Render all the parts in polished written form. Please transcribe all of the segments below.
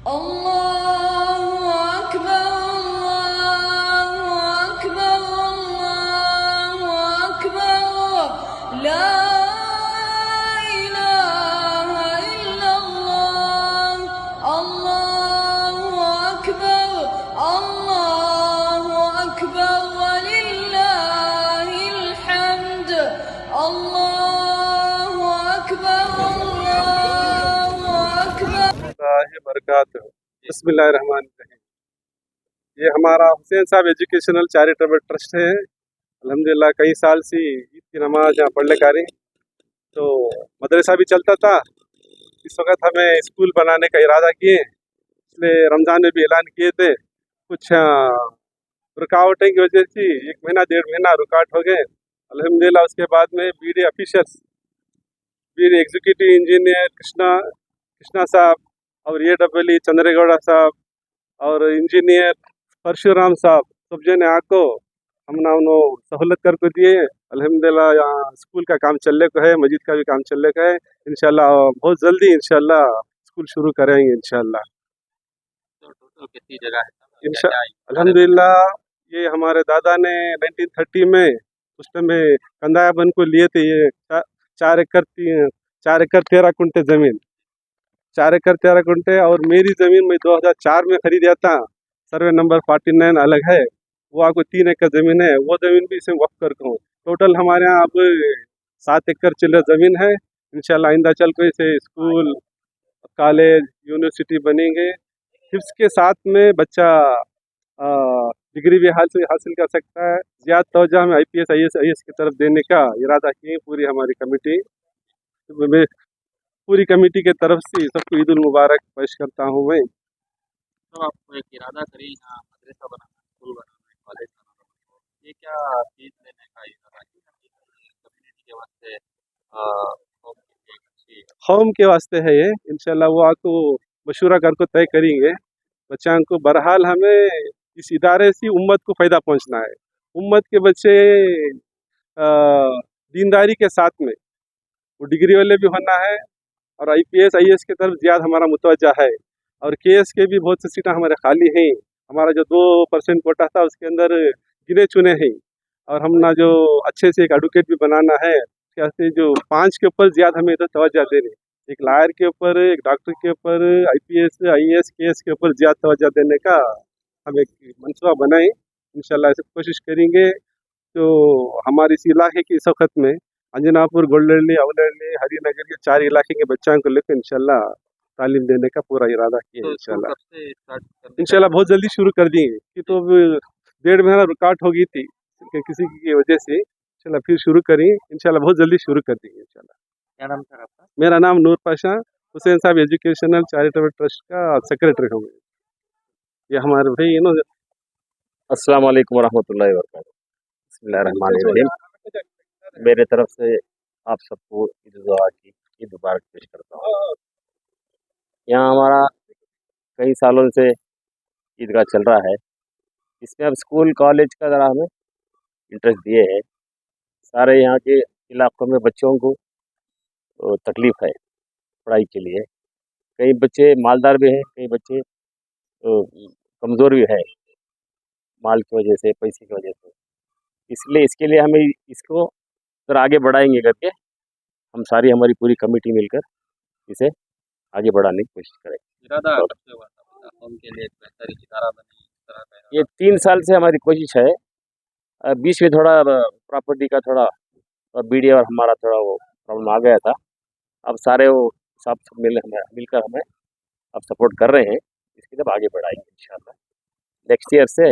الله أكبر الله أكبر الله أكبر لا إله إلا الله الله أكبر ولله الحمد الله أكبر बरकातहू। बिस्मिल्लाहिर्रहमानिर्रहीम। ये हमारा हुसैन साहब एजुकेशनल चैरिटेबल ट्रस्ट है। अल्हम्दुलिल्लाह कई साल से ईद की नमाज यहाँ पढ़ ले कर रही। तो मदरसा भी चलता था। इस वक्त हमें स्कूल बनाने का इरादा किए, इसलिए रमज़ान में भी ऐलान किए थे। कुछ रुकावटें की वजह से 1 महीना 1.5 महीना रुकावट हो गए। अल्हम्दुलिल्लाह उसके बाद में BD officers, BD executive engineer Krishna साहब और AEE चंद्रेगौड़ा साहब और इंजीनियर परशुराम साहब सब जने आको हमने उन्होंने सहूलत करके दिए। अल्हम्दुलिल्लाह यहाँ स्कूल का काम चलने को है, मस्जिद का भी काम चलने का है। इंशाल्लाह बहुत जल्दी इंशाल्लाह स्कूल शुरू करेंगे इंशाल्लाह। तो टोटल कितनी जगह है? अल्हम्दुलिल्लाह ये हमारे दादा ने 1930 में उस टाइम कंदायाबन को लिए थे। ये 4 एकड़ 13 कुंटे ज़मीन, 4 एकड़ 13 कुंटे। और मेरी ज़मीन मैं 2004 में खरीदा था, सर्वे नंबर 49 अलग है। वो आपको 3 एकड़ ज़मीन है, वो ज़मीन भी इसे वक्फ करता हूँ। टोटल हमारे यहाँ अब 7 एकड़ चिल्लर ज़मीन है। इंशाल्लाह आइंदा चल कर इसे स्कूल, कॉलेज, यूनिवर्सिटी बनेंगे। इसके साथ में बच्चा डिग्री भी हासिल कर सकता है। ज़्यादा तवज्जो हमें IPS IAS की तरफ देने का इरादा किए पूरी हमारी कमेटी। पूरी कमेटी के तरफ से सबको ईद उल मुबारक पेश करता हूँ मैं। तो आपको एक इरादा करी यहाँ मदरसा बनाना, स्कूल बनाना, कॉलेज बनाना, ये क्या चीज़ लेने का इरादा है? कम्युनिटी के वास्ते कौम के वास्ते है ये। इंशाल्लाह वो आपको मशूरा करके तय करेंगे। बच्चों को बहरहाल हमें इस इदारे से उम्मत को फ़ायदा पहुँचना है। उम्मत के बच्चे दीनदारी के साथ में वो डिग्री वाले भी होना है और IPS IAS की तरफ ज़्यादा हमारा मुतवज्जा है। और KS के भी बहुत सी सीटें हमारे खाली हैं। हमारा जो 2% कोटा था उसके अंदर गिने चुने हैं। और हम ना जो अच्छे से एक एडवोकेट भी बनाना है, कैसे जो 5 के ऊपर ज़्यादा हमें इधर तवज्जो देनी, एक लायर के ऊपर, एक डॉक्टर के ऊपर, IPS IAS KS के ऊपर ज़्यादा तवज्जो देने का हम एक मनसूबा बनाएं। इंशाल्लाह ऐसे कोशिश करेंगे। तो हमारे इस इलाके के इस वक्त में अंजनापुर, गोल्डरली, अवलरली, हरिनगर के 4 इलाके के बच्चों को लेकर इंशाल्लाह तालीम देने का पूरा इरादा किया है। इंशाल्लाह बहुत जल्दी शुरू कर देंगे। कि तो 1.5 महीना रुकावट हो गई थी किसी की वजह से। इंशाल्लाह फिर शुरू करें, इंशाल्लाह बहुत जल्दी शुरू कर देंगे इंशाल्लाह। क्या नाम सर आपका? मेरा नाम नूर पाशा, हुसैन साहब एजुकेशनल चैरिटेबल ट्रस्ट का सेक्रेटरी हूँ। ये हमारे भाई इन्होंने। अस्सलाम वालेकुम रहमतुल्लाहि व बरकातहू। बिस्मिल्लाहिर्रहमानिर्रहीम। मेरे तरफ से आप सबको ईद दुआ की ईद मुबारक पेश करता हूँ। यहाँ हमारा कई सालों से ईदगाह चल रहा है। इसमें अब स्कूल कॉलेज का ज़रा हमें इंटरेस्ट दिए है। सारे यहाँ के इलाक़ों में बच्चों को तो तकलीफ़ है पढ़ाई के लिए। कई बच्चे मालदार भी हैं, कई बच्चे कमज़ोर भी है माल की वजह से, पैसे की वजह से। इसलिए इसके लिए हमें इसको ज़रा आगे बढ़ाएंगे करके हम सारी हमारी पूरी कमेटी मिलकर इसे आगे बढ़ाने की कोशिश करें। इरादा कब से हुआ था कौम के लिए एक बेहतर इदारा बने इस तरह का? ये 3 साल से हमारी कोशिश है। बीच में थोड़ा प्रॉपर्टी का थोड़ा BD और हमारा थोड़ा वो प्रॉब्लम आ गया था। अब सारे वो सब मिलकर हमें अब सपोर्ट कर रहे हैं। इसकी जब आगे बढ़ाएंगे इंशाल्लाह। नेक्स्ट ईयर से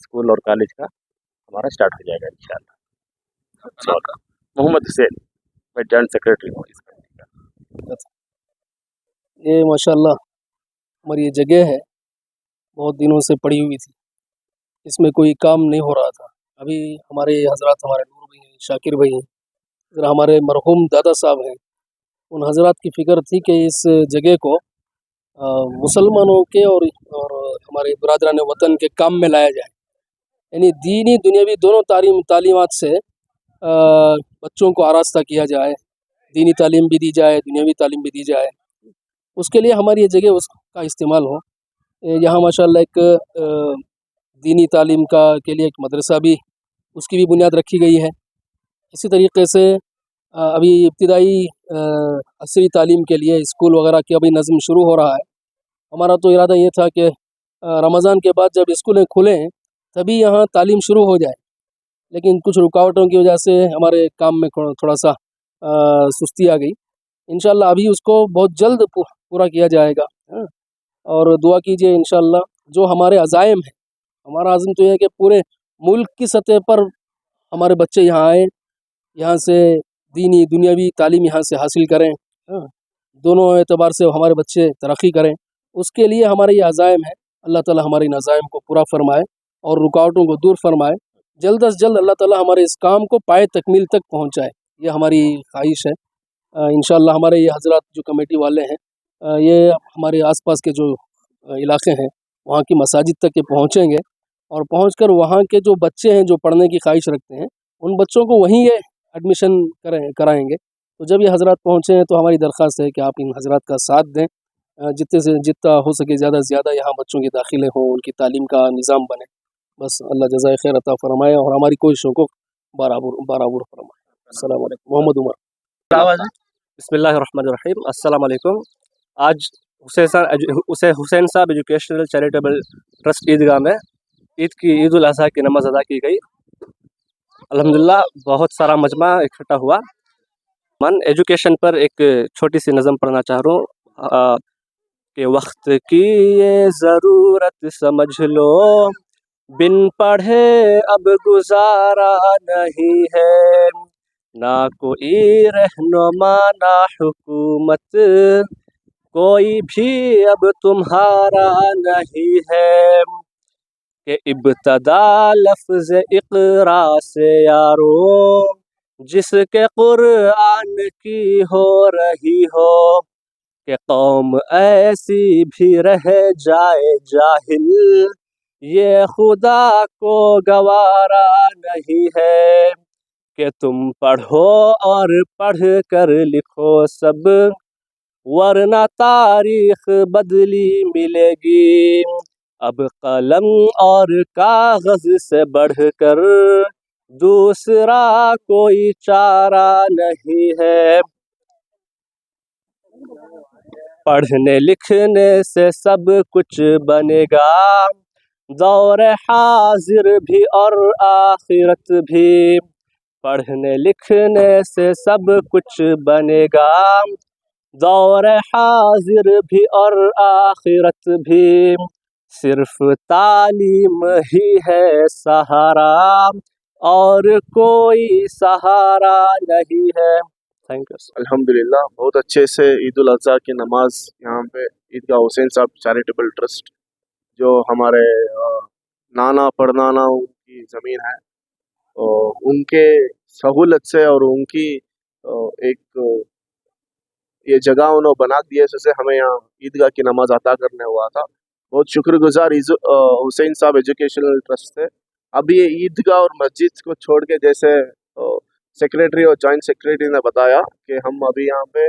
स्कूल और कॉलेज का हमारा स्टार्ट हो जाएगा इंशाल्लाह। मोहम्मद हुसैन, मैं जॉइंट सेक्रेटरी हूँ इस कमेटी का। ये माशाल्लाह हमारी ये जगह है, बहुत दिनों से पड़ी हुई थी, इसमें कोई काम नहीं हो रहा था। अभी हमारे हजरत, हमारे नूर भाई हैं, शाकिर भाई हैं, ज़रा हमारे मरहूम दादा साहब हैं, उन हजरत की फ़िक्र थी कि इस जगह को मुसलमानों के और हमारे बरादरान वतन के काम में लाया जाए। यानी दीनी दुनियावी दोनों तालीमात से बच्चों को आरास्ता किया जाए, दीनी तालीम भी दी जाए, दुनियावी तालीम भी दी जाए। उसके लिए हमारी ये जगह उसका इस्तेमाल हो। यहाँ माशाल्लाह एक दीनी तालीम का के लिए एक मदरसा भी उसकी भी बुनियाद रखी गई है। इसी तरीके से अभी इब्तिदाई असरी तालीम के लिए स्कूल वगैरह की अभी नज़म शुरू हो रहा है। हमारा तो इरादा ये था कि रमज़ान के बाद जब स्कूलें खुलें तभी यहाँ तालीम शुरू हो जाए, लेकिन कुछ रुकावटों की वजह से हमारे काम में थोड़ा सा सुस्ती आ गई। इंशाल्लाह अभी उसको बहुत जल्द पूरा किया जाएगा। हाँ, और दुआ कीजिए इंशाल्लाह जो हमारे अज़ाइम हैं, हमारा आज़म तो ये है कि पूरे मुल्क की सतह पर हमारे बच्चे यहाँ आएँ, यहाँ से दीनी दुनियावी तालीम यहाँ से हासिल करें। हाँ, दोनों एतबार से हमारे बच्चे तरक्की करें, उसके लिए हमारे ये अज़ाइम है। अल्लाह ताला हमारे इन अज़ाइम को पूरा फरमाए और रुकावटों को दूर फरमाए। जल्द से जल्द अल्लाह ताला हमारे इस काम को पाए तकमील तक पहुँचाए, ये हमारी ख्वाहिश है। इंशाल्लाह हमारे ये हज़रात जो कमेटी वाले हैं, ये हमारे आसपास के जो इलाके हैं वहाँ की मसाजिद तक ये पहुँचेंगे और पहुँचकर वहाँ के जो बच्चे हैं जो पढ़ने की ख्वाहिश रखते हैं उन बच्चों को वहीं ये एडमिशन कराएंगे। तो जब ये हज़रात पहुँचे हैं तो हमारी दरख्वास्त है कि आप इन हज़रात का साथ दें, जितना हो सके ज़्यादा से ज़्यादा यहाँ बच्चों की दाखिले हों, उनकी तालीम का निज़ाम बने। बस अल्लाह जज़ाए खैर अता फरमाए और हमारी कोशिशों को बराबर फरमाए। अस्सलाम वालेकुम। मोहम्मद उमर। बिस्मिल्लाहिर्रहमानिर्रहीम। अस्सलाम वालेकुम। आज हुसैन साहब एजुकेशनल चैरिटेबल ट्रस्ट ईदगाह में ईद उल अज़हा की नमाज़ अदा की गई। अल्हम्दुलिल्लाह बहुत सारा मजमा इकट्ठा हुआ। मन एजुकेशन पर एक छोटी सी नज़म पढ़ना चाह रहा हूँ कि वक्त की ये ज़रूरत समझ लो, बिन पढ़े अब गुजारा नहीं है, ना कोई रहनुमा ना हुकूमत, कोई भी अब तुम्हारा नहीं है, कि इब्तदा लफ्ज़ इक़रा से यारो, जिसके कुरान की हो रही हो, कि कौम ऐसी भी रह जाए जाहिल, ये खुदा को गवारा नहीं है, कि तुम पढ़ो और पढ़ कर लिखो सब, वरना तारीख बदली मिलेगी, अब कलम और कागज से बढ़कर दूसरा कोई चारा नहीं है, पढ़ने लिखने से सब कुछ बनेगा, दौर हाजिर भी और आखिरत भी, पढ़ने लिखने से सब कुछ बनेगा, दौर हाजिर भी और आखिरत भी, सिर्फ तालीम ही है सहारा और कोई सहारा नहीं है। Thank you. अल्हम्दुलिल्लाह बहुत अच्छे से ईद उल अज़हा की नमाज यहाँ पे ईदगाह हुसैन साहब चैरिटेबल ट्रस्ट जो हमारे नाना परनाना की ज़मीन है, उनके सहूलत से और उनकी एक ये जगह उन्होंने बना दिए जिससे हमें यहाँ ईदगाह की नमाज अता करने हुआ था। बहुत शुक्रगुजार हुसैन साहब एजुकेशनल ट्रस्ट से। अभी ये ईदगाह और मस्जिद को छोड़ के जैसे सेक्रेटरी और जॉइंट सेक्रेटरी ने बताया कि हम अभी यहाँ पे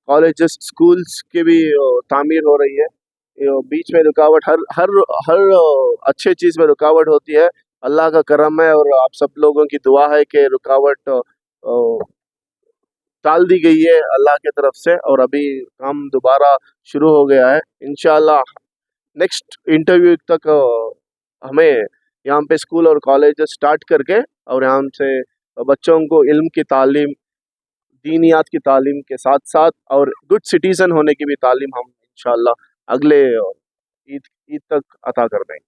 कॉलेजेस स्कूल्स की भी तामीर हो रही है। बीच में रुकावट हर अच्छे चीज़ में रुकावट होती है, अल्लाह का करम है और आप सब लोगों की दुआ है कि रुकावट टाल दी गई है अल्लाह की तरफ से और अभी काम दोबारा शुरू हो गया है। इंशाल्लाह नेक्स्ट इंटरव्यू तक हमें यहाँ पे स्कूल और कॉलेज स्टार्ट करके और यहाँ से बच्चों को इल्म की तालीम, दीनियात की तालीम के साथ साथ और गुड सिटीज़न होने की भी तालीम हम इंशाल्लाह अगले ईद तक अता कर देंगे।